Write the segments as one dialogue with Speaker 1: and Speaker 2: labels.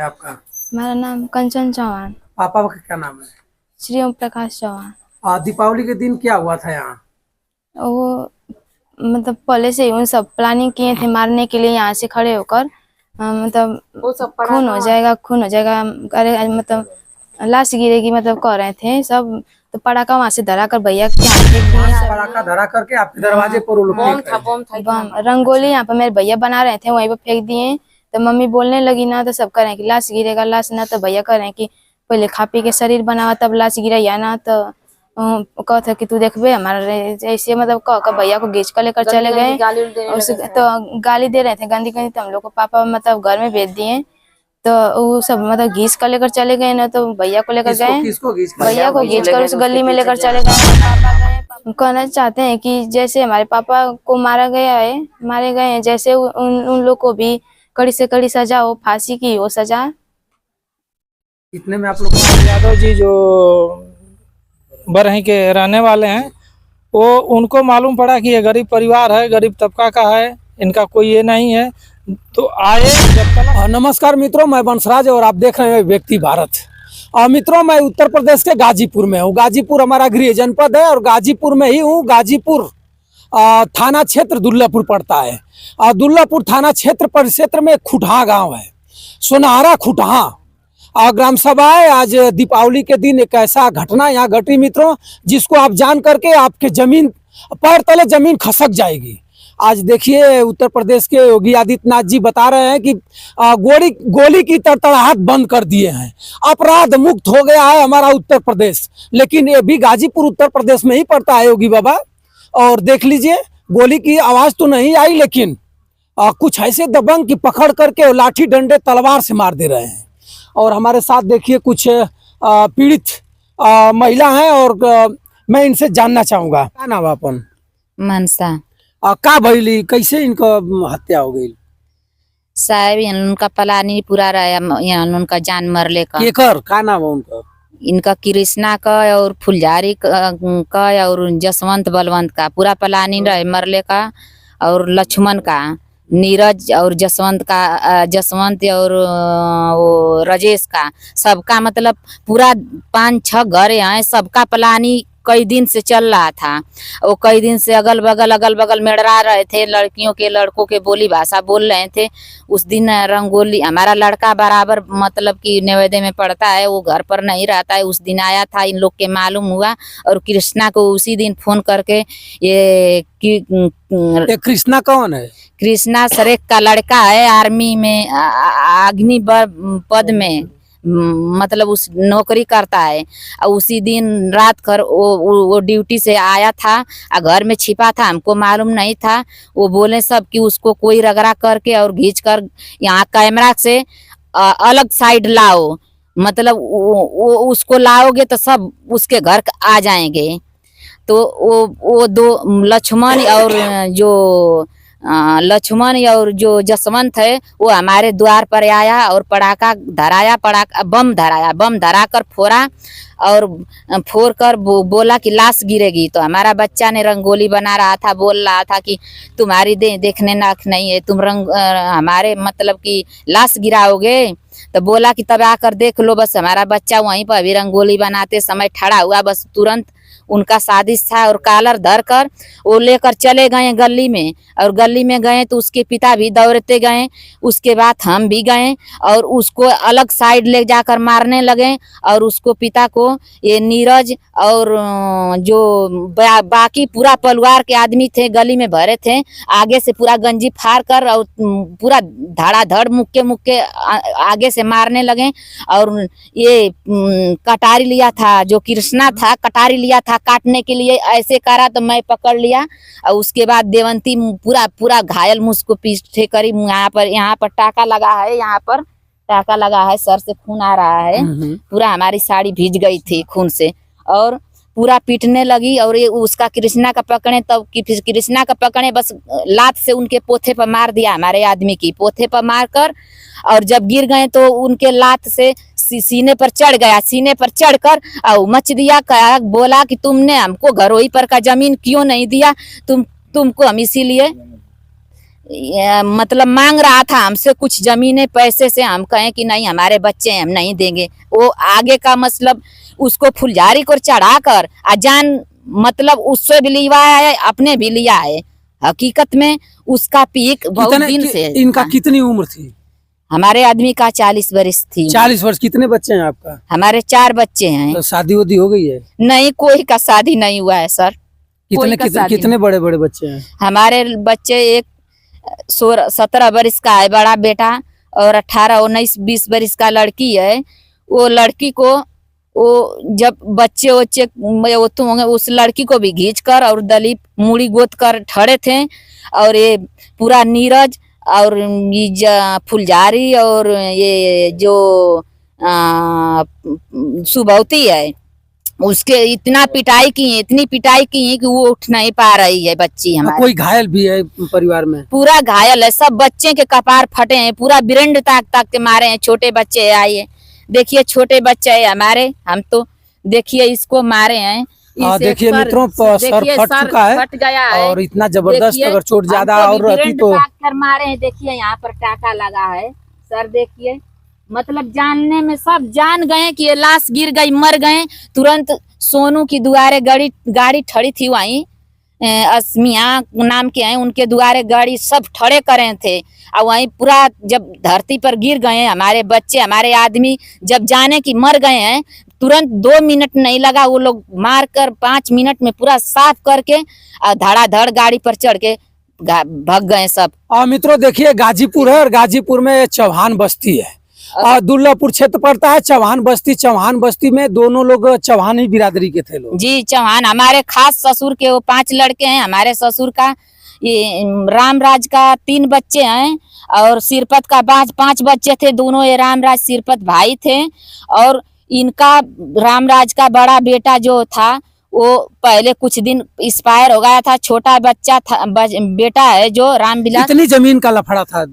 Speaker 1: है आपका?
Speaker 2: मेरा नाम कंचन चौहान।
Speaker 1: पापा का क्या नाम है?
Speaker 2: श्री ओम प्रकाश चौहान।
Speaker 1: दीपावली के दिन क्या हुआ था यहाँ?
Speaker 2: वो मतलब पहले से ही उन सब प्लानिंग किए थे मारने के लिए, यहाँ से खड़े होकर मतलब खून हो जाएगा अरे मतलब लाश गिरेगी मतलब कह रहे थे सब। तो पटाखा वहां से धरा कर भैया के यहाँ फेंक दिए।
Speaker 1: पटाखा धरा करके आपके दरवाजे पर वो लोग फेंक रहे थे।
Speaker 2: बम रंगोली यहाँ पे मेरे भैया बना रहे थे, वहीं पे फेंक दिए। तो मम्मी बोलने लगी ना, तो सब कह रहे हैं कि लाश गिरेगा लाश ना। तो भैया कह रहे हैं कि पहले खा पी के शरीर बनावा तब लाश गिरा ना। तो कहते कि तू देखबे हमारे ऐसे मतलब कह भैया को घींच कर लेकर चले गए। तो गाली दे रहे थे गंदी गंदी। तो हम लोग को पापा मतलब घर में भेज दिए। तो वो सब मतलब घींच कर लेकर चले गए ना। तो भैया को लेकर गए, भैया को घींच कर उस गली में लेकर चले गए। पापा गए कहना चाहते हैं कि जैसे हमारे पापा को मारे गए हैं, जैसे उन लोग को भी कड़ी से कड़ी सजा हो, फांसी की हो सजा।
Speaker 1: इतने में आप लोग
Speaker 3: यादव जी जो बरही के रहने वाले हैं, वो उनको मालूम पड़ा कि ये गरीब परिवार है, गरीब तबका का है, इनका कोई ये नहीं है, तो आए जब तक।
Speaker 1: नमस्कार मित्रों, मैं बंसराज और आप देख रहे हैं व्यक्ति भारत। मित्रों, मैं उत्तर प्रदेश के गाजीपुर में हूँ। गाजीपुर हमारा गृह जनपद है और गाजीपुर में ही हूँ। गाजीपुर थाना क्षेत्र दुर्लापुर पड़ता है। दुर्लापुर थाना क्षेत्र परिक्षेत्र में खुटहा गांव है, सोनारा खुटहा ग्राम सभा है। आज दीपावली के दिन एक ऐसा घटना यहाँ घटी मित्रों, जिसको आप जान करके आपके जमीन पैर तले जमीन खसक जाएगी। आज देखिए, उत्तर प्रदेश के योगी आदित्यनाथ जी बता रहे हैं कि गोली की तड़तड़ाहट बंद कर दिए हैं, अपराध मुक्त हो गया है हमारा उत्तर प्रदेश। लेकिन ये भी गाजीपुर उत्तर प्रदेश में ही पड़ता है योगी बाबा। और देख लीजिए, गोली की आवाज़ तो नहीं आई, लेकिन कुछ ऐसे दबंग की पकड़ करके लाठी डंडे तलवार से मार दे रहे हैं। और हमारे साथ देखिए कुछ पीड़ित महिला हैं और मैं इनसे जानना चाहूँगा। क्या नाम है अपन?
Speaker 4: मनसा।
Speaker 1: का भैली कैसे इनका हत्या हो गई?
Speaker 4: साहब उनका प्लानी पूरा रहा, उनका जान मरले का।
Speaker 1: केकर का नाम है उनका?
Speaker 4: इनका कृष्णा का और फुलझारी का और जसवंत बलवंत का पूरा प्लानी रहे मरले का। और लक्ष्मण का, नीरज और जसवंत का, जसवंत और वो राजेश का, सबका मतलब पूरा 5-6 घर हैं। सबका प्लानी कई दिन से चल रहा था। वो कई दिन से अगल बगल मेड़रा रहे थे, लड़कियों के लड़कों के बोली भाषा बोल रहे थे। उस दिन रंगोली, हमारा लड़का बराबर मतलब कि नैवेद्य में पढ़ता है, वो घर पर नहीं रहता है। उस दिन आया था, इन लोग के मालूम हुआ और कृष्णा को उसी दिन फोन करके ये
Speaker 1: कृष्णा कौन है?
Speaker 4: कृष्णा सरेख का लड़का है, आर्मी में अग्नि पद में मतलब उस नौकरी करता है। और उसी दिन रात कर वो ड्यूटी से आया था और घर में छिपा था, हमको मालूम नहीं था। वो बोले सब कि उसको कोई रगड़ा करके और खींच कर यहाँ कैमरा से अलग साइड लाओ, मतलब वो उसको लाओगे तो सब उसके घर आ जाएंगे। तो वो दो लक्ष्मण और जो जसवंत है वो हमारे द्वार पर आया और पटाखा धराया, बम धरा कर फोड़ा और फोड़ कर बोला कि लाश गिरेगी। तो हमारा बच्चा ने रंगोली बना रहा था, बोल रहा था कि तुम्हारी देखने नाक नहीं है, तुम हमारे मतलब कि लाश गिराओगे। तो बोला कि तब आकर देख लो। बस हमारा बच्चा वहीं पर अभी रंगोली बनाते समय खड़ा हुआ, बस तुरंत उनका साजिश था और कॉलर धर कर वो लेकर चले गए गली में। और गली में गए तो उसके पिता भी दौड़ते गए, उसके बाद हम भी गए और उसको अलग साइड ले जाकर मारने लगे। और उसको पिता को ये नीरज और जो बाकी पूरा परिवार के आदमी थे गली में भरे थे, आगे से पूरा गंजी फाड़ कर और पूरा धड़ाधड़ मुक्के आगे से मारने लगे। और ये कटारी लिया था, जो कृष्णा था कटारी लिया था काटने के लिए, ऐसे करा तो मैं पकड़ लिया। और उसके बाद देवंती पूरा घायल मुझको पीछे करी। यहाँ पर टाका लगा है, यहाँ पर टाका लगा है, सर से खून आ रहा है, पूरा हमारी साड़ी भीज गई थी खून से। और पूरा पीटने लगी और ये उसका कृष्णा का पकड़े, तब कृष्णा का पकड़े बस लात से उनके पोथे पर मार दिया, हमारे आदमी की पोथे पर मार कर। और जब गिर गए तो उनके लात से सीने पर चढ़ गया, सीने पर चढ़कर और मच दिया, बोला कि तुमने हमको घरोई पर का जमीन क्यों नहीं दिया, तुमको हम इसीलिए मतलब मांग रहा था हमसे कुछ जमीनें पैसे से। हम कहें कि नहीं हमारे बच्चे हैं, हम नहीं देंगे। वो आगे का मतलब उसको फुलझारी को चढ़ाकर अजान मतलब उससे भी लिया है, अपने भी लिया है। हकीकत में उसका पीक बहुत दिन से
Speaker 1: इनका कितनी उम्र थी?
Speaker 4: हमारे आदमी का 40 वर्ष थी।
Speaker 1: 40 वर्ष। कितने बच्चे हैं आपका?
Speaker 4: हमारे 4 बच्चे हैं।
Speaker 1: तो शादी वादी हो गई है?
Speaker 4: नहीं, कोई का शादी नहीं हुआ है सर।
Speaker 1: कितने बड़े बड़े बच्चे हैं?
Speaker 4: हमारे बच्चे एक 17 वर्ष का है बड़ा बेटा, और 18, 19, 20 वर्ष का लड़की है। वो लड़की को वो जब बच्चे तो होंगे, उस लड़की को भी घींच कर और दलीप मुड़ी गोद कर ठड़े थे। और ये पूरा नीरज और ये फुलझारी और ये जो सुभौती है, उसके इतना पिटाई की है, इतनी पिटाई की है कि वो उठ नहीं पा रही है बच्ची हमारी।
Speaker 1: कोई घायल भी है परिवार में?
Speaker 4: पूरा घायल है, सब बच्चे के कपार फटे हैं, पूरा बिरंड ताक ताक के मारे हैं। छोटे बच्चे आइए देखिए, छोटे बच्चे है हमारे। हम तो देखिए इसको मारे हैं।
Speaker 1: देखिए मित्रों, सर फट चुका है,
Speaker 4: फट गया है।
Speaker 1: और इतना जबरदस्त अगर चोट ज्यादा और रहती तो
Speaker 4: कर मारे हैं। देखिए यहाँ पर टाका लगा है सर, देखिए मतलब जानने में सब जान गए कि ये लाश गिर गई, मर गए। तुरंत सोनू की दुआरे गाड़ी ठड़ी थी वहीं, अस्मिया नाम के हैं, उनके दुआरे गाड़ी सब ठड़े करे थे। और वहीं पूरा जब धरती पर गिर गए हमारे बच्चे, हमारे आदमी जब जाने की मर गए हैं, तुरंत 2 मिनट नहीं लगा, वो लोग मार कर 5 मिनट में पूरा साफ करके धड़ाधड़ गाड़ी पर चढ़ के भाग गए सब।
Speaker 1: और मित्रों देखिए, गाजीपुर है और गाजीपुर में चौहान बस्ती है और दुर्लापुर क्षेत्र पड़ता है। चौहान बस्ती में दोनों लोग चौहान ही बिरादरी के थे लोग।
Speaker 4: जी चौहान हमारे खास ससुर के वो 5 लड़के हैं। हमारे ससुर का ये रामराज का 3 बच्चे हैं और सिरपत का 5 बच्चे थे। दोनों ये रामराज सिरपत भाई थे। और इनका रामराज का बड़ा बेटा जो था वो पहले कुछ दिन एक्सपायर हो गया था। छोटा बच्चा था, बेटा है जो रामविलास।
Speaker 1: कितनी जमीन का लफड़ा था?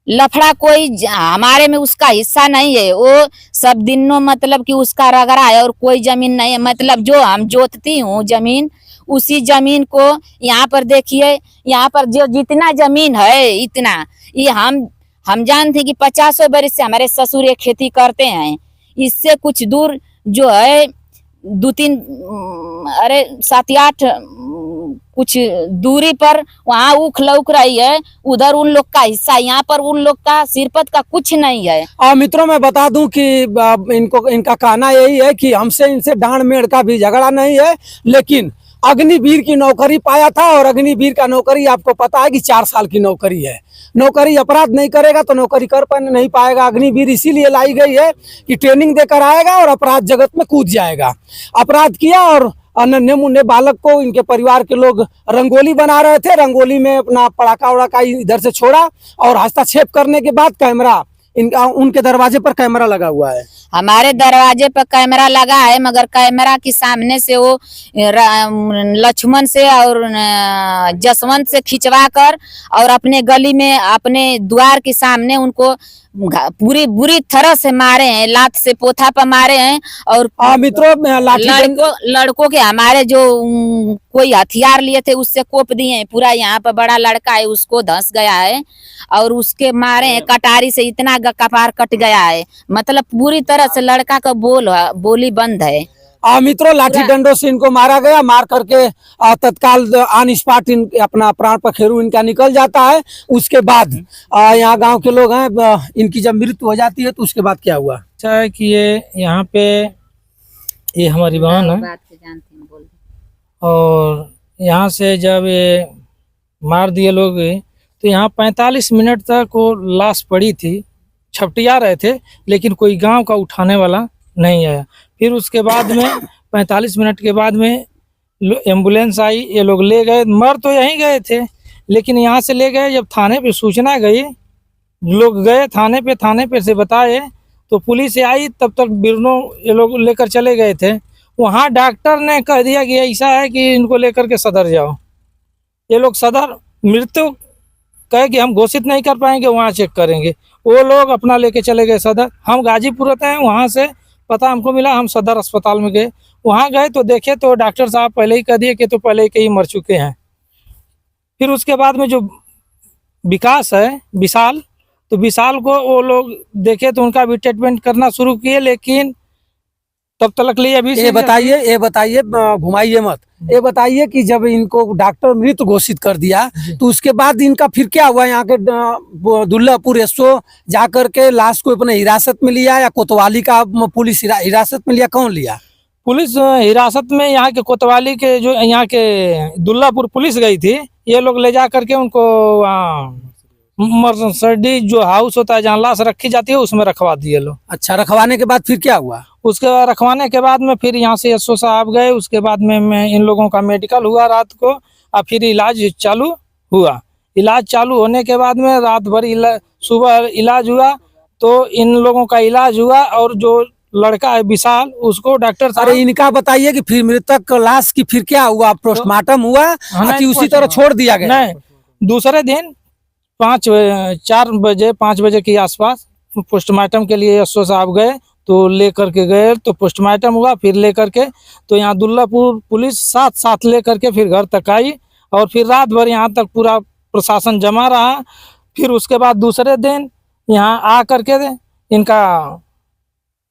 Speaker 4: लफड़ा कोई हमारे में उसका हिस्सा नहीं है। वो सब दिनों मतलब कि उसका रगड़ा है और कोई जमीन नहीं है। मतलब जो हम जोतती हूँ जमीन, उसी जमीन को यहाँ पर देखिए, यहाँ पर जो जितना जमीन है इतना ये हम जानते कि 50 बरस से हमारे ससुर ये खेती करते हैं। इससे कुछ दूर जो है 2-3 अरे 7-8 कुछ दूरी पर वहाँ ऊख लौक रही है, उधर उन लोग का हिस्सा, यहाँ पर उन लोग का सिरपत का कुछ नहीं है।
Speaker 1: और मित्रों मैं बता दूं कि इनका कहना यही है कि हमसे इनसे डांड मेड़ का भी झगड़ा नहीं है, लेकिन अग्निवीर की नौकरी पाया था। और अग्निवीर का नौकरी आपको पता है कि 4 साल की नौकरी है। नौकरी अपराध नहीं करेगा तो नौकरी कर नहीं पाएगा। अग्निवीर इसीलिए लाई गई है कि ट्रेनिंग देकर आएगा और अपराध जगत में कूद जाएगा। अपराध किया और नन्हे मुन्ने बालक को इनके परिवार के लोग रंगोली बना रहे थे, रंगोली में अपना पड़ाका वड़ाका इधर से छोड़ा और हस्तक्षेप करने के बाद कैमरा उनके दरवाजे पर कैमरा लगा हुआ है।
Speaker 4: हमारे दरवाजे पर कैमरा लगा है, मगर कैमरा के सामने से वो लक्ष्मण से और जसवंत से खिंचवा कर और अपने गली में अपने द्वार के सामने उनको पूरी बुरी तरह से मारे हैं। लात से पोथा पर मारे हैं। और
Speaker 1: मित्रों
Speaker 4: लड़कों के हमारे जो कोई हथियार लिए थे उससे कोप दिए हैं। पूरा यहाँ पर बड़ा लड़का है उसको धंस गया है और उसके मारे हैं कटारी से, इतना कपार कट गया है। मतलब पूरी तरह से लड़का का बोली बंद है।
Speaker 1: मित्रों लाठी डंडों से इनको मारा गया। मार करके तत्काल ऑन स्पॉट अपना प्राण पखेरु इनका निकल जाता है। उसके बाद यहाँ गांव के लोग हैं, इनकी जब मृत्यु हो जाती है तो उसके बाद क्या हुआ?
Speaker 3: अच्छा है कि ये यहाँ पे ये हमारी बहन है, और यहाँ से जब ये मार दिए लोग तो यहाँ 45 मिनट तक वो लाश पड़ी थी, छपटिया रहे थे, लेकिन कोई गांव का उठाने वाला नहीं आया। फिर उसके बाद में 45 मिनट के बाद में एम्बुलेंस आई, ये लोग ले गए। मर तो यहीं गए थे, लेकिन यहाँ से ले गए। जब थाने पे सूचना गई, लोग गए थाने पे से बताए तो पुलिस आई, तब तक बिरनो ये लोग लेकर चले गए थे। वहाँ डॉक्टर ने कह दिया कि ऐसा है कि इनको लेकर के सदर जाओ। ये लोग सदर मृत्यु कहे कि हम घोषित नहीं कर पाएंगे, वहाँ चेक करेंगे। वो लोग अपना लेके चले गए सदर। हम गाजीपुर रहते हैं, वहाँ से पता हमको मिला, हम सदर अस्पताल में गए। वहाँ गए तो देखे तो डॉक्टर साहब पहले ही कह दिए कि तो पहले ही कहीं मर चुके हैं। फिर उसके बाद में जो विकास है विशाल, तो विशाल को वो लोग देखे तो उनका भी ट्रीटमेंट करना शुरू किए, लेकिन तब तक लिए अभी
Speaker 1: ये बताइए घुमाइए मत, ये बताइए कि जब इनको डॉक्टर मृत घोषित कर दिया तो उसके बाद इनका फिर क्या हुआ? यहाँ के दुल्लापुर एसओ जा करके लाश को अपने हिरासत में लिया या कोतवाली का पुलिस हिरासत में लिया? कौन लिया?
Speaker 3: पुलिस हिरासत में यहाँ के कोतवाली के जो यहाँ के दुल्लापुर पुलिस गई थी, ये लोग ले जा करके उनको मर्सडी जो हाउस होता है जहाँ लाश रखी जाती है उसमें रखवा दिए लोग।
Speaker 1: अच्छा, रखवाने के बाद फिर क्या हुआ?
Speaker 3: उसके बाद रखवाने के बाद में फिर यहाँ से एसओ साहब गए, उसके बाद में इन लोगों का मेडिकल हुआ रात को, और फिर इलाज चालू हुआ। इलाज चालू होने के बाद में रात भर सुबह इलाज हुआ, तो इन लोगों का इलाज हुआ, और जो लड़का है विशाल उसको डॉक्टर साहब।
Speaker 1: अरे इनका बताइए कि फिर मृतक लाश की फिर क्या हुआ? पोस्टमार्टम हुआ कि उसी तरह छोड़ दिया गया?
Speaker 3: नहीं, दूसरे दिन 5 बजे के आसपास पोस्टमार्टम के लिए एसओ साहब गए, तो लेकर के गए तो पोस्टमार्टम हुआ, फिर लेकर के तो यहाँ दुल्लापुर पुलिस साथ लेकर के फिर घर तक आई, और फिर रात भर यहाँ तक पूरा प्रशासन जमा रहा। फिर उसके बाद दूसरे दिन यहाँ आ करके इनका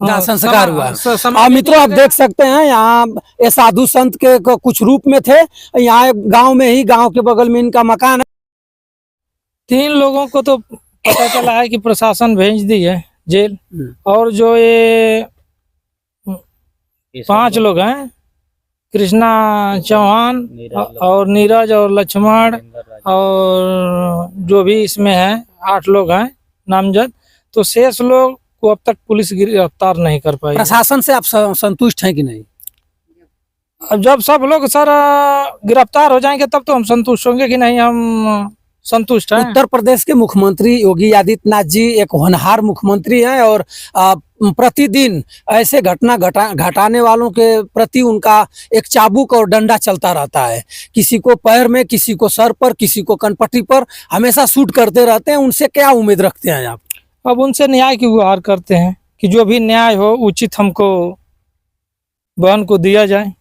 Speaker 1: संस्कार हुआ। मित्रों, आप देख सकते हैं यहाँ ये साधु संत के कुछ रूप में थे। यहाँ गांव में ही, गांव के बगल में इनका मकान है।
Speaker 3: 3 लोगों को तो पता चला है कि प्रशासन भेज दी है जेल, और जो ये 5 लोग हैं, कृष्णा चौहान और नीरज और लक्ष्मण और जो भी इसमें है 8 लोग हैं नामजद, तो शेष लोग को अब तक पुलिस गिरफ्तार नहीं कर पाई।
Speaker 1: प्रशासन से आप संतुष्ट हैं कि नहीं?
Speaker 3: अब जब सब लोग सर गिरफ्तार हो जाएंगे तब तो हम संतुष्ट होंगे कि नहीं हम संतुष्ट हैं।
Speaker 1: उत्तर प्रदेश के मुख्यमंत्री योगी आदित्यनाथ जी एक होनहार मुख्यमंत्री हैं, और प्रतिदिन ऐसे घटना घटाने वालों के प्रति उनका एक चाबुक और डंडा चलता रहता है। किसी को पैर में, किसी को सर पर, किसी को कनपट्टी पर, हमेशा शूट करते रहते हैं। उनसे क्या उम्मीद रखते हैं आप?
Speaker 3: अब उनसे न्याय की गुहार करते हैं कि जो भी न्याय हो उचित हमको बहन को दिया जाए।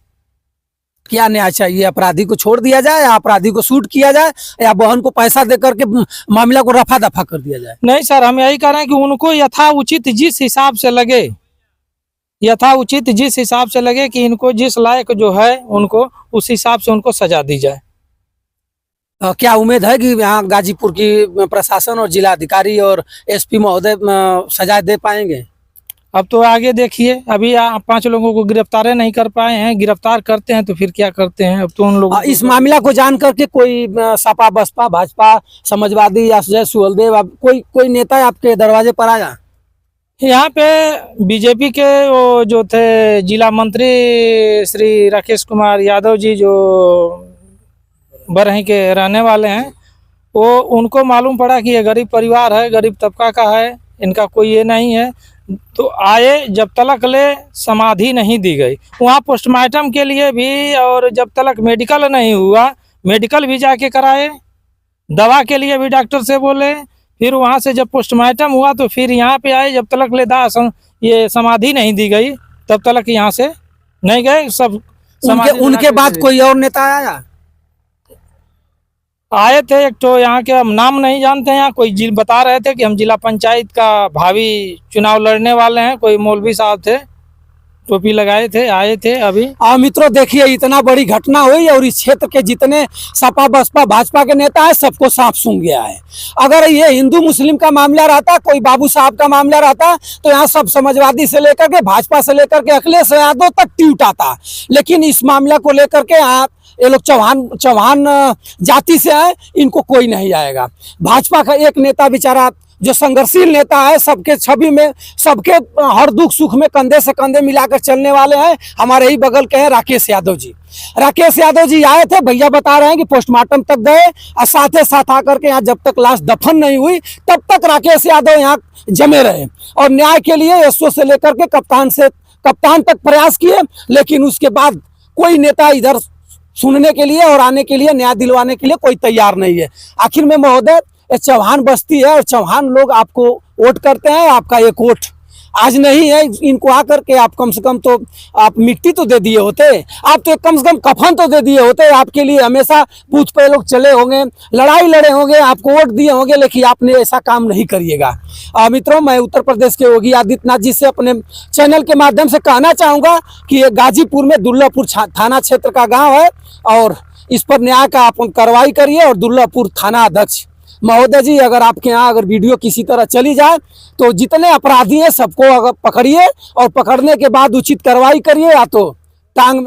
Speaker 1: क्या न्याय चाहिए? अपराधी को छोड़ दिया जाए, या अपराधी को शूट किया जाए, या बहन को पैसा दे करके मामला को रफा दफा कर दिया जाए?
Speaker 3: नहीं सर, हम यही कह रहे हैं कि उनको यथाउचित जिस हिसाब से लगे, यथाउचित जिस हिसाब से लगे कि इनको जिस लायक जो है उनको उस हिसाब से उनको सजा दी जाए।
Speaker 1: क्या उम्मीद है कि यहाँ गाजीपुर की प्रशासन और जिलाधिकारी और एसपी महोदय सजा दे पाएंगे?
Speaker 3: अब तो आगे देखिए, अभी 5 लोगों को गिरफ्तार नहीं कर पाए हैं, गिरफ्तार करते हैं तो फिर क्या करते हैं। अब तो उन लोगों
Speaker 1: इस मामला को जान करके कोई सपा, बसपा, भाजपा, समाजवादी या जय सुहलदेव कोई नेता आपके दरवाजे पर आया?
Speaker 3: यहाँ पे बीजेपी के वो जो थे जिला मंत्री श्री राकेश कुमार यादव जी, जो बरही के रहने वाले हैं, वो उनको मालूम पड़ा कि ये गरीब परिवार है, गरीब तबका का है, इनका कोई ये नहीं है, तो आए। जब तलक ले समाधि नहीं दी गई, वहाँ पोस्टमार्टम के लिए भी, और जब तलक मेडिकल नहीं हुआ, मेडिकल भी जाके कराए, दवा के लिए भी डॉक्टर से बोले, फिर वहाँ से जब पोस्टमार्टम हुआ तो फिर यहाँ पे आए। जब तलक ले ये समाधि नहीं दी गई तब तलक यहाँ से नहीं गए। सब
Speaker 1: उनके बाद कोई और नेता आया?
Speaker 3: आए थे एक तो, यहाँ के हम नाम नहीं जानते हैं, यहाँ कोई बता रहे थे कि हम जिला पंचायत का भावी चुनाव लड़ने वाले हैं, कोई मौलवी साहब थे, टोपी लगाए थे, आए थे अभी।
Speaker 1: मित्रों देखिए, इतना बड़ी घटना हुई और इस क्षेत्र के जितने सपा, बसपा, भाजपा के नेता है सबको सांप सूंघ गया है। अगर ये हिंदू मुस्लिम का मामला रहता, कोई बाबू साहब का मामला रहता, तो यहाँ सब समाजवादी से लेकर के भाजपा से लेकर के अखिलेश यादव तक ट्वीट आता। लेकिन इस मामला को लेकर के यहाँ ये लोग चौहान जाति से आए, इनको कोई नहीं आएगा। भाजपा का एक नेता बेचारा जो संघर्षशील नेता है, सबके छवि में, सबके हर दुख सुख में कंधे से कंधे मिलाकर चलने वाले हैं, हमारे ही बगल के हैं राकेश यादव जी। राकेश यादव जी आए थे, भैया बता रहे हैं कि पोस्टमार्टम तक गए, और साथ साथ आकर के यहाँ जब तक लाश दफन नहीं हुई तब तक राकेश यादव यहाँ जमे रहे, और न्याय के लिए एसओ से लेकर के कप्तान तक प्रयास किए। लेकिन उसके बाद कोई नेता इधर सुनने के लिए और आने के लिए, न्याय दिलवाने के लिए कोई तैयार नहीं है। आखिर में महोदय, चौहान बस्ती है और चौहान लोग आपको वोट करते हैं, आपका एक वोट आज नहीं है, इनको आकर के आप कम से कम तो आप मिट्टी तो दे दिए होते, आप तो कम से कम कफन तो दे दिए होते। आपके लिए हमेशा बूथ पे लोग चले होंगे, लड़ाई लड़े होंगे, आपको वोट दिए होंगे, लेकिन आपने ऐसा काम नहीं करिएगा। मित्रों, मैं उत्तर प्रदेश के योगी आदित्यनाथ जी से अपने चैनल के माध्यम से कहना चाहूँगा कि ये गाजीपुर में दुर्लापुर थाना क्षेत्र का गाँव है और इस पर न्याय का आप कार्रवाई करिए। और दुर्लापुर थाना अध्यक्ष महोदय जी, अगर आपके यहाँ अगर वीडियो किसी तरह चली जाए तो जितने अपराधी हैं सबको अगर पकड़िए और पकड़ने के बाद उचित कार्रवाई करिए, या तो टांग